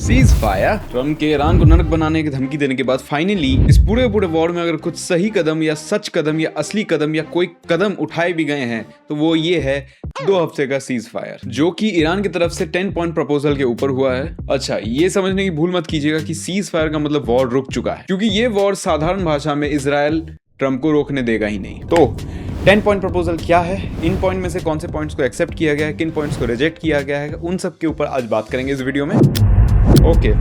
Cease fire. Trump के Iran को नरक बनाने की धमकी देने के बाद फाइनली इस पूरे वॉर में अगर कुछ सही कदम या सच कदम या असली कदम या कोई कदम उठाए भी गए हैं तो वो ये है 2 हफ्ते का सीज फायर, जो कि ईरान की तरफ से 10 पॉइंट प्रपोजल के ऊपर हुआ है। अच्छा, ये समझने की भूल मत कीजिएगा कि सीज फायर का मतलब वॉर रुक चुका है, क्योंकि ये वॉर साधारण भाषा में इजराइल ट्रम्प को रोकने देगा ही नहीं। तो 10 पॉइंट प्रपोजल क्या है, इन पॉइंट में से कौन से पॉइंट्स को एक्सेप्ट किया गया है, किन पॉइंट्स को रिजेक्ट किया गया है, उन सब के ऊपर आज बात करेंगे इस वीडियो में। ओके,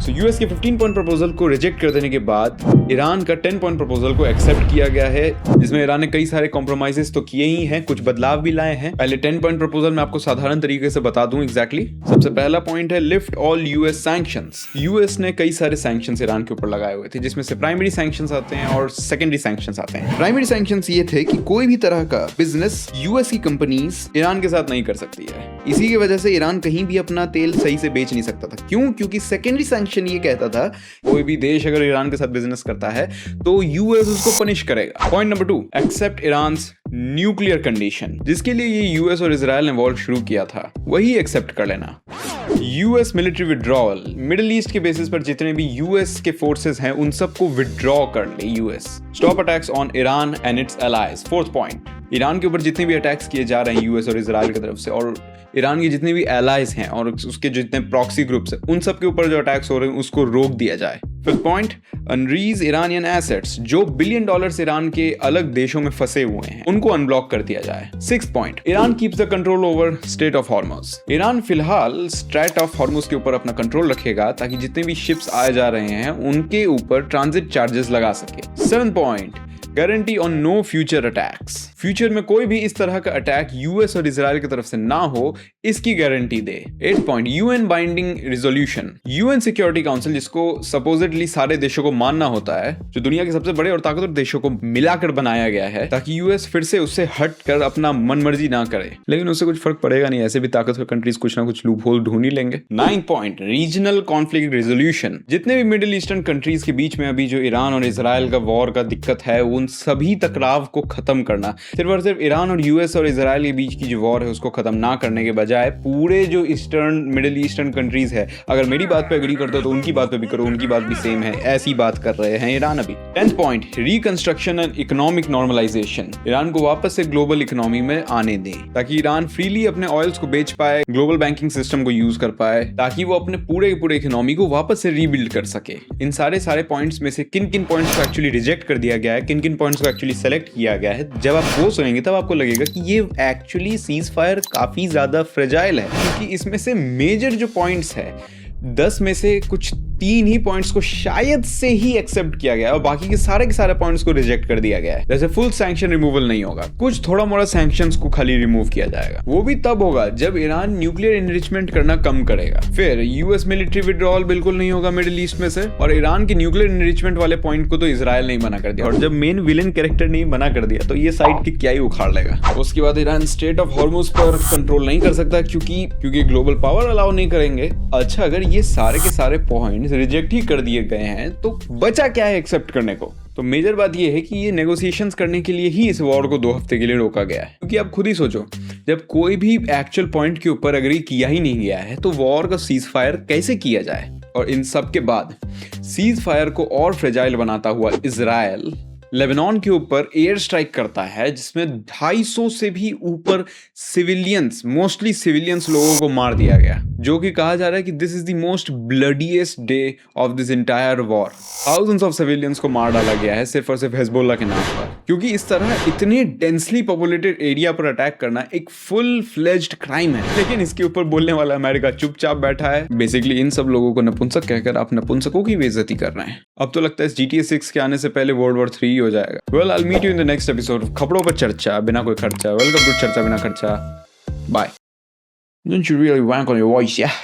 सो यूएस के 15 पॉइंट प्रपोजल को रिजेक्ट कर देने के बाद ईरान का 10 पॉइंट प्रपोजल को एक्सेप्ट किया गया है, जिसमें ईरान ने कई सारे कॉम्प्रोमाइजेस तो किए ही हैं, कुछ बदलाव भी लाए हैं। पहले 10 पॉइंट प्रपोजल मैं आपको साधारण तरीके से बता दूं एग्जैक्टली। सबसे पहला पॉइंट है lift all US sanctions. US ने कई सारे सैंक्शंस ईरान के ऊपर लगाए हुए थे, जिसमें से प्राइमरी सैंक्शंस आते हैं और सेकेंडरी सैंक्शंस आते हैं। प्राइमरी सैंक्शंस ये थे कि कोई भी तरह का बिजनेस यूएस की कंपनीज ईरान के साथ नहीं कर सकती है। इसी की वजह से ईरान कहीं भी अपना तेल सही से बेच नहीं सकता था। क्यों? क्योंकि सेकेंडरी सैंक्शन ये कहता था कोई भी देश अगर ईरान के साथ बिजनेस करता है तो यूएस उसको पनिश करेगा। Point number 2, except Iran's nuclear condition, जिसके लिए ये यूएस और इजराइल ने वॉर शुरू किया था, वही एक्सेप्ट कर लेना। US military withdrawal, middle east के बेसिस पर जितने भी यूएस के फोर्सेस हैं उन सबको विड्रॉ कर ले US. Stop attacks on Iran and it's allies. 4th point, Iran के ऊपर जितने भी अटैक्स किए जा रहे हैं यूएस और इजराइल की तरफ से, और ईरान के जितने भी एलाइज हैं और उसके जो जितने प्रॉक्सी ग्रुप्स हैं, उन सब के ऊपर जो अटैक्स हो रहे हैं उसको रोक दिया जाए। 5th पॉइंट, अनरीज ईरानियन एसेट्स, जो बिलियन डॉलर्स ईरान के अलग देशों में फंसे हुए हैं उनको अनब्लॉक कर दिया जाए। 6th point, Iran keeps the control over straight of Hormuz. Iran फिलहाल स्ट्रेट ऑफ हॉर्मुज के ऊपर अपना कंट्रोल रखेगा ताकि जितने भी शिप्स आए जा रहे हैं उनके ऊपर ट्रांजिट चार्जेस लगा सके। 7th point, guarantee on no future attacks. Future में कोई भी इस तरह का अटैक यूएस और इजराइल की तरफ से ना हो, इसकी गारंटी दे। 8th point, UN binding resolution. UN security council, जिसको सपोजिटली सारे देशों को मानना होता है, जो दुनिया के सबसे बड़े और ताकतवर देशों को मिलाकर बनाया गया है ताकि यूएस फिर से उससे हट कर अपना मनमर्जी ना करे। लेकिन उससे कुछ फर्क पड़ेगा नहीं, ऐसे भी ताकतवर कंट्रीज कुछ ना कुछ लूप होल ढूंढ ही लेंगे। 9th point, regional conflict resolution. जितने भी मिडिल ईस्टर्न कंट्रीज के बीच में अभी जो ईरान और इजराइल का वॉर का दिक्कत है, उन सभी टकराव को खत्म करना। सिर्फ और सिर्फ ईरान और यूएस और इजराइल के बीच की जो वॉर है उसको खत्म ना करने के बजाय पूरे जो ईस्टर्न मिडिल ईस्टर्न कंट्रीज है, अगर मेरी बात पे एग्री करते हो तो उनकी बात पे भी करो, उनकी बात भी सेम है, ऐसी बात कर रहे हैं ईरान अभी। 10th point, reconstruction and economic normalization. Iran को वापस से ग्लोबल इकोनॉमी में आने दें ताकि ईरान फ्रीली अपने ऑयल्स को बेच पाए, ग्लोबल बैंकिंग सिस्टम को यूज कर पाए, ताकि वो अपने पूरे इकोनॉमी को वापस से रीबिल्ड कर सके। इन सारे पॉइंट्स में से किन किन पॉइंट्स को एक्चुअली रिजेक्ट कर दिया गया है, किन किन पॉइंट्स को एक्चुअली सेलेक्ट किया गया है, जब आप वो सुनेंगे तब आपको लगेगा कि ये एक्चुअली सीज फायर काफी ज्यादा फ्रेजाइल है, क्योंकि इसमें से मेजर जो पॉइंट्स है 10 में से कुछ 3 ही पॉइंट्स को शायद से ही एक्सेप्ट किया गया और बाकी के सारे पॉइंट्स को रिजेक्ट कर दिया गया है। जैसे फुल सैंक्शन रिमूवल नहीं होगा, कुछ थोड़ा मोड़ा सैंक्शंस को खाली रिमूव किया जाएगा। वो भी तब होगा जब ईरान न्यूक्लियर एनरिचमेंट करना कम करेगा। फिर यूएस मिलिट्री विड्रॉल बिल्कुल नहीं होगा मिडिल ईस्ट में से, और ईरान के न्यूक्लियर एनरिचमेंट वाले पॉइंट को तो इजराइल नहीं मना कर दिया, और जब मेन विलेन कैरेक्टर नहीं मना कर दिया तो ये साइड की क्या ही उखाड़ लेगा। उसके बाद ईरान स्ट्रेट ऑफ हॉर्मुज पर कंट्रोल नहीं कर सकता क्योंकि ग्लोबल पावर अलाउ नहीं करेंगे। अच्छा, अगर ये सारे के सारे पॉइंट्स रिजेक्ट ही कर दिए गए हैं तो बचा क्या है एक्सेप्ट करने को? तो मेजर बात यह है कि ये नेगोशिएशंस करने के लिए ही इस वॉर को 2 हफ्ते के लिए रोका गया है, क्योंकि आप खुद ही सोचो, जब कोई भी एक्चुअल पॉइंट के ऊपर एग्री किया ही नहीं गया है तो वॉर का सीज फायर कैसे किया जाए? और इन सब के बाद सीज फायर को और फ्रेजाइल बनाता हुआ इजराइल लेबनान के ऊपर एयर स्ट्राइक करता है, जिसमें 250 से भी ऊपर सिविलियंस, मोस्टली सिविलियंस लोगों को मार दिया गया, जो कि कहा जा रहा है कि this is the most bloodiest day of this entire war. Thousands of civilians को मार डाला गया है सिर्फ और सिर्फ हिजबुल्ला के नाम पर, क्योंकि इस तरह इतने डेंसली पॉपुलेटेड एरिया पर अटैक करना एक फुल फ्लेज्ड क्राइम है। लेकिन इसके ऊपर बोलने वाला अमेरिका चुपचाप बैठा है। बेसिकली इन सब लोगों को नपुंसक कहकर आप नपुंसकों की बेइज्जती कर रहे हैं। अब तो लगता है GTA 6 के आने से पहले वर्ल्ड वॉर 3 हो जाएगा। Well, I'll meet you in the next episode. खबरों पर चर्चा बिना कोई खर्चा। Welcome to चर्चा बिना खर्चा. Bye. Don't you really wank on your voice, yeah?